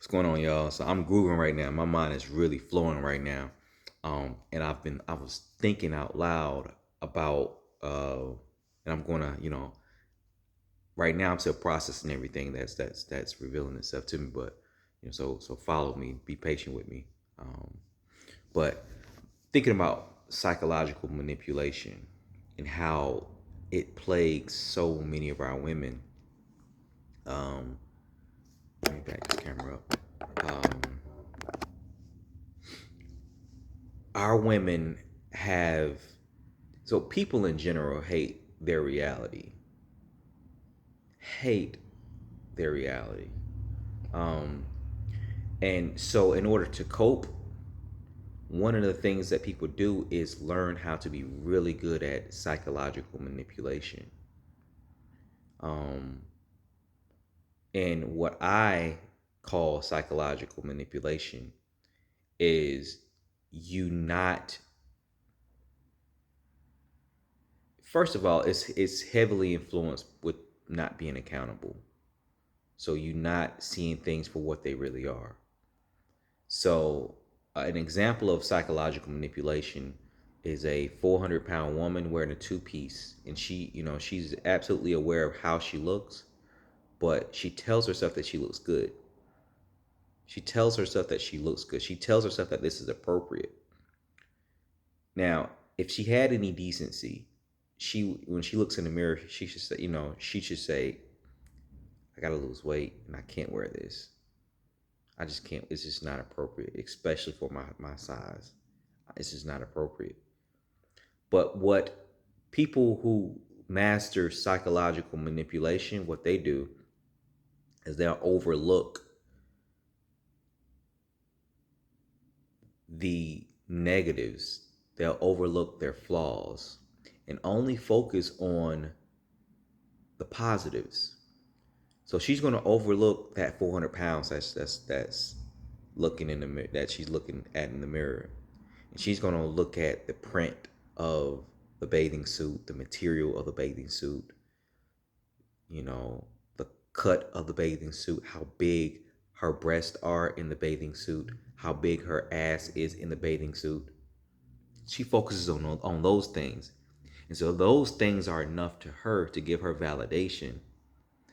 What's going on, y'all? So I'm grooving right now. My mind is really flowing right now. And I was thinking out loud about, and I'm gonna, right now I'm still processing everything that's revealing itself to me. But, so follow me, be patient with me. Um, but thinking about psychological manipulation and how it plagues so many of our women. Um, Let me back this camera up. Our women have so people in general hate their reality, um, and so in order to cope, one of the things that people do is learn how to be really good at psychological manipulation. um, and what I call psychological manipulation is you not first of all, it's heavily influenced with not being accountable. So you not seeing things for what they really are. So an example of psychological manipulation is a 400-pound woman wearing a two-piece, and she's absolutely aware of how she looks, but she tells herself that she looks good. She tells herself that she looks good. She tells herself that this is appropriate. Now, if she had any decency, she when she looks in the mirror, she should say, I gotta lose weight and I can't wear this. I just can't. It's just not appropriate, especially for my size. It's just not appropriate. But what people who master psychological manipulation, what they do is they'll overlook the negatives, they'll overlook their flaws, and only focus on the positives. So she's going to overlook that 400 pounds that's looking in the mirror, that she's looking at in the mirror, and she's going to look at the print of the bathing suit, the material of the bathing suit, the cut of the bathing suit, how big her breasts are in the bathing suit, how big her ass is in the bathing suit. She focuses on those things. And so those things are enough to her to give her validation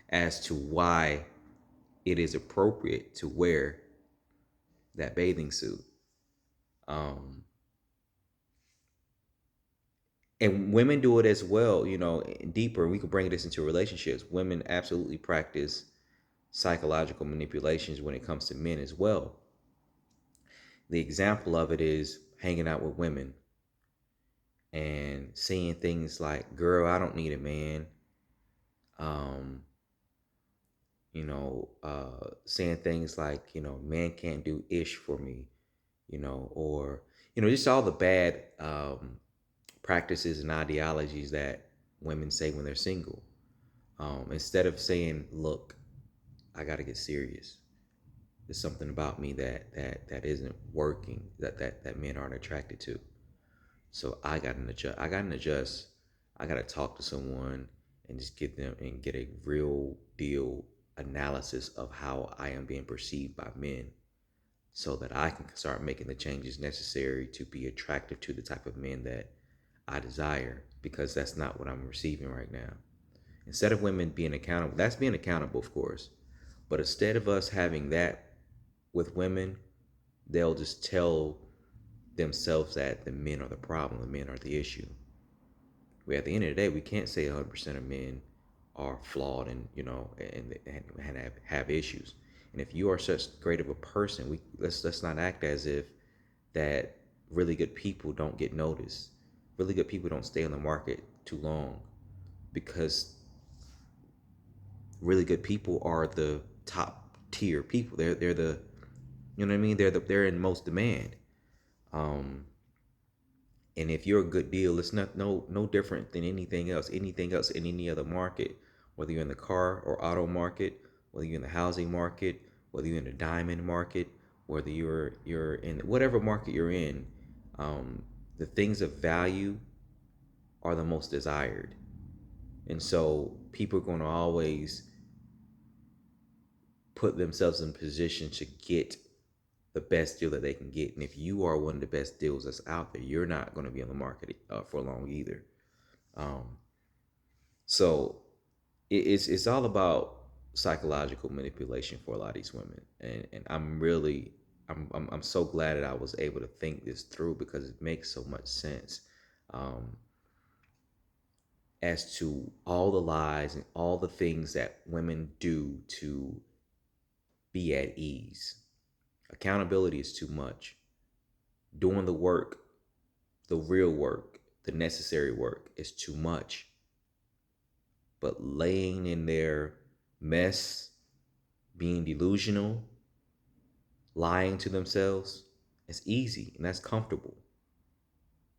as to why it is appropriate to wear that bathing suit. Um, and women do it as well, deeper. We could bring this into relationships. Women absolutely practice psychological manipulations when it comes to men as well. The example of it is hanging out with women and seeing things like, girl, I don't need a man. Um, saying things like, man can't do ish for me, or, just all the bad practices and ideologies that women say when they're single. Instead of saying, look, I got to get serious. There's something about me that isn't working, that men aren't attracted to. So I got to adjust. I got to talk to someone and just get a real deal analysis of how I am being perceived by men, so that I can start making the changes necessary to be attractive to the type of men that I desire, because that's not what I'm receiving right now. Instead of women being accountable, that's being accountable, of course. But instead of us having that with women, they'll just tell themselves that the men are the problem, the men are the issue. Where at the end of the day, we can't say 100% of men are flawed and have issues. And if you are such great of a person, let's not act as if that really good people don't get noticed. Really good people don't stay on the market too long, because really good people are the top tier people. They're the you know what I mean. They're in most demand. Um, and if you're a good deal, it's not no different than anything else. Anything else in any other market, whether you're in the car or auto market, whether you're in the housing market, whether you're in the diamond market, whether you're in whatever market you're in, the things of value are the most desired. And so people are going to always put themselves in position to get the best deal that they can get. And if you are one of the best deals that's out there, you're not going to be on the market for long either. Um, so it's all about psychological manipulation for a lot of these women, and I'm so glad that I was able to think this through because it makes so much sense. Um, as to all the lies and all the things that women do to be at ease. Accountability is too much. Doing the work, the real work, the necessary work is too much. But laying in their mess, being delusional, lying to themselves, is easy and that's comfortable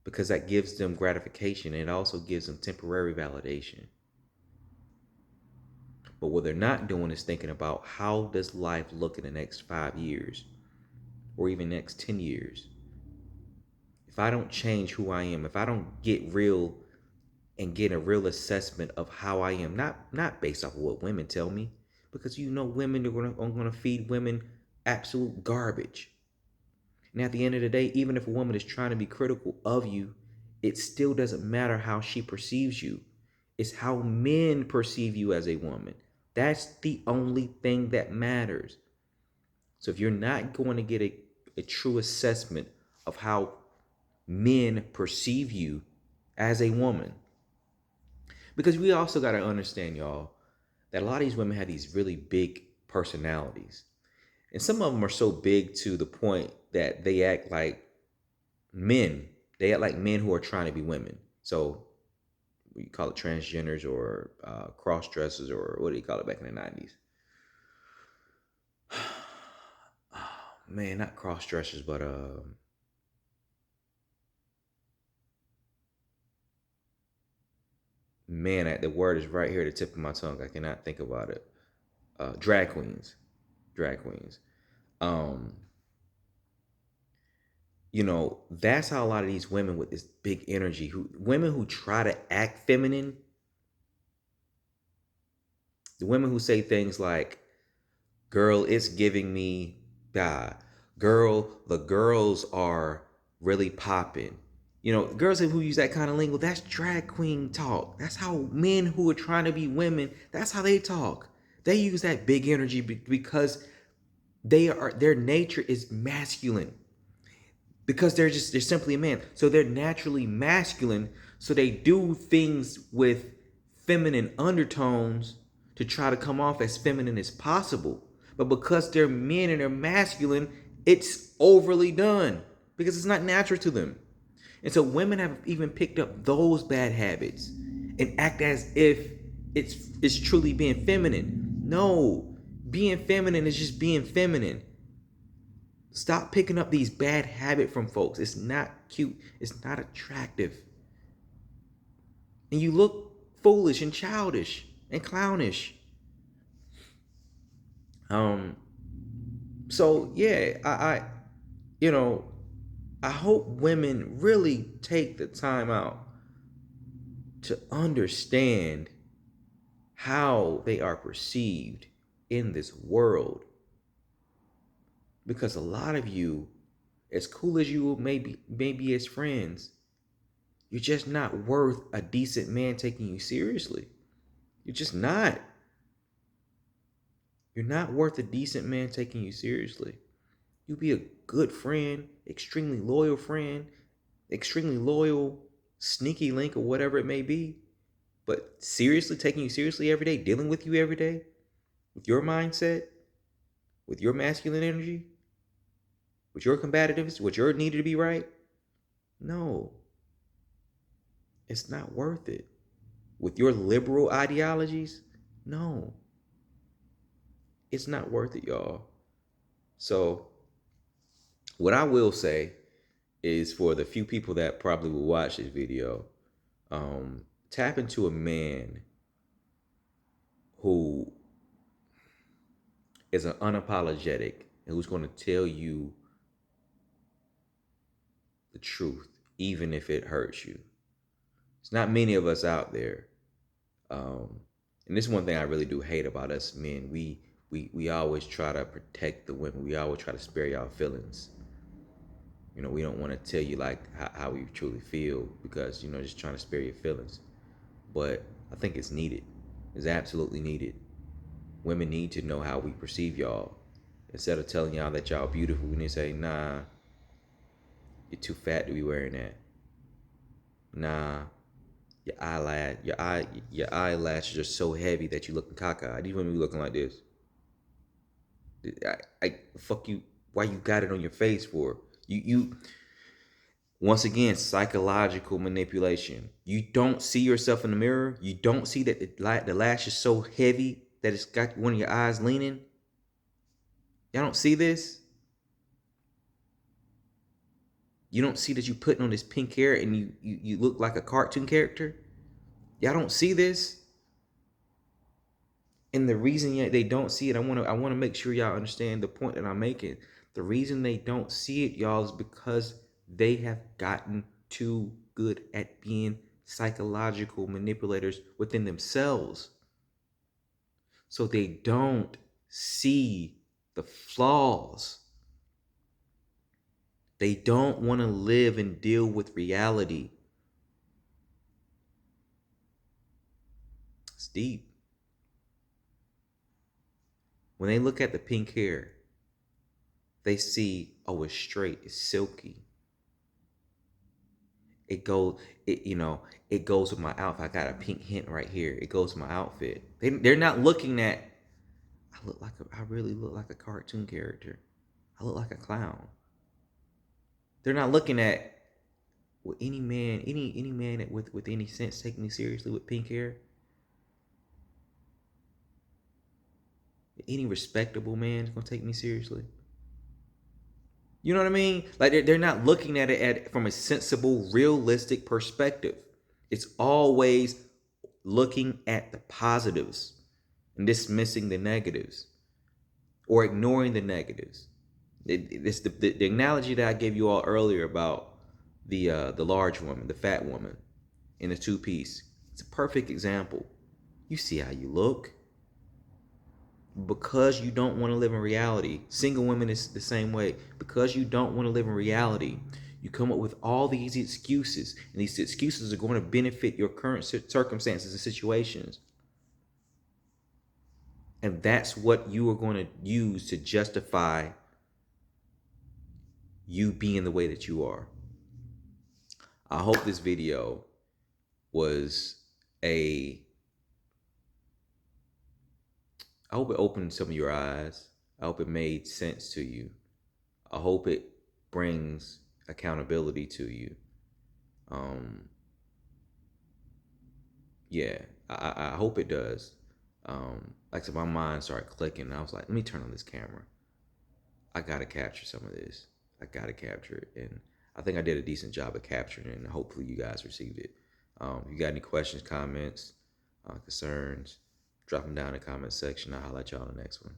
because that gives them gratification and it also gives them temporary validation. But what they're not doing is thinking about how does life look in the next 5 years or even next 10 years. If I don't change who I am, if I don't get real and get a real assessment of how I am, not based off of what women tell me, because women are gonna feed women absolute garbage. And at the end of the day, even if a woman is trying to be critical of you, it still doesn't matter how she perceives you. It's how men perceive you as a woman. That's the only thing that matters. So if you're not going to get a true assessment of how men perceive you as a woman, because we also got to understand, y'all, that a lot of these women have these really big personalities. And some of them are so big to the point that they act like men. They act like men who are trying to be women. So we call it transgenders or cross dressers or what do you call it back in the 90s? Man, not cross dressers, but man, the word is right here at the tip of my tongue. I cannot think about it. Drag queens, drag queens. Um, that's how a lot of these women with this big energy, women who try to act feminine, the women who say things like, "Girl, it's giving me God." Girl, the girls are really popping. Girls who use that kind of lingo, that's drag queen talk. That's how men who are trying to be women, that's how they talk. They use that big energy because their nature is masculine. Because they're simply a man. So they're naturally masculine. So they do things with feminine undertones to try to come off as feminine as possible. But because they're men and they're masculine, it's overly done because it's not natural to them. And so women have even picked up those bad habits and act as if it's truly being feminine. No, being feminine is just being feminine. Stop picking up these bad habits from folks. It's not cute. It's not attractive. And you look foolish and childish and clownish. Um, so yeah, you know, I hope women really take the time out to understand how they are perceived in this world. Because a lot of you, as cool as you may be as friends, you're just not worth a decent man taking you seriously. You're just not. You're not worth a decent man taking you seriously. You be a good friend, extremely loyal, sneaky link, or whatever it may be. But seriously, taking you seriously every day, dealing with you every day, with your mindset, with your masculine energy, with your combativeness, with your need to be right, no, it's not worth it. With your liberal ideologies, no, it's not worth it, y'all. So, what I will say is for the few people that probably will watch this video, tap into a man who is an unapologetic and who's going to tell you the truth, even if it hurts you. It's not many of us out there. And this is one thing I really do hate about us men. we always try to protect the women. We always try to spare y'all feelings. You know, we don't want to tell you like how we truly feel because, you know, just trying to spare your feelings. But I think it's needed. It's absolutely needed. Women need to know how we perceive y'all. Instead of telling y'all that y'all beautiful, we need to say, nah, you're too fat to be wearing that. Nah, your eyelashes are so heavy that you looking cockeyed. These women be looking like this. Fuck you. Why you got it on your face for? You once again, psychological manipulation. You don't see yourself in the mirror. You don't see that the lash is so heavy that it's got one of your eyes leaning. Y'all don't see this. You don't see that you putting on this pink hair and you look like a cartoon character. Y'all don't see this. And the reason they don't see it, I want to make sure y'all understand the point that I'm making. The reason they don't see it, y'all, is because they have gotten too good at being psychological manipulators within themselves. So they don't see the flaws. They don't want to live and deal with reality. It's deep. When they look at the pink hair, they see, oh, it's straight, it's silky. It goes, it goes with my outfit. I got a pink hint right here. It goes with my outfit. They're not looking at, I really look like a cartoon character. I look like a clown. They're not looking at, well, any man with any sense take me seriously with pink hair. Any respectable man is gonna take me seriously. You know what I mean? Like they're not looking at it from a sensible, realistic perspective. It's always looking at the positives and dismissing the negatives or ignoring the negatives. It's the analogy that I gave you all earlier about the large woman, the fat woman in a two piece. It's a perfect example. You see how you look. Because you don't want to live in reality, single women is the same way. Because you don't want to live in reality, you come up with all these excuses, and these excuses are going to benefit your current circumstances and situations, and that's what you are going to use to justify you being the way that you are. I hope this video was a I hope it opened some of your eyes. I hope it made sense to you. I hope it brings accountability to you. Um, yeah, I hope it does. Like I said, my mind started clicking. And I was like, let me turn on this camera. I gotta capture some of this. I gotta capture it, and I think I did a decent job of capturing it. And hopefully, you guys received it. If you got any questions, comments, concerns, drop them down in the comment section. I'll highlight y'all on the next one.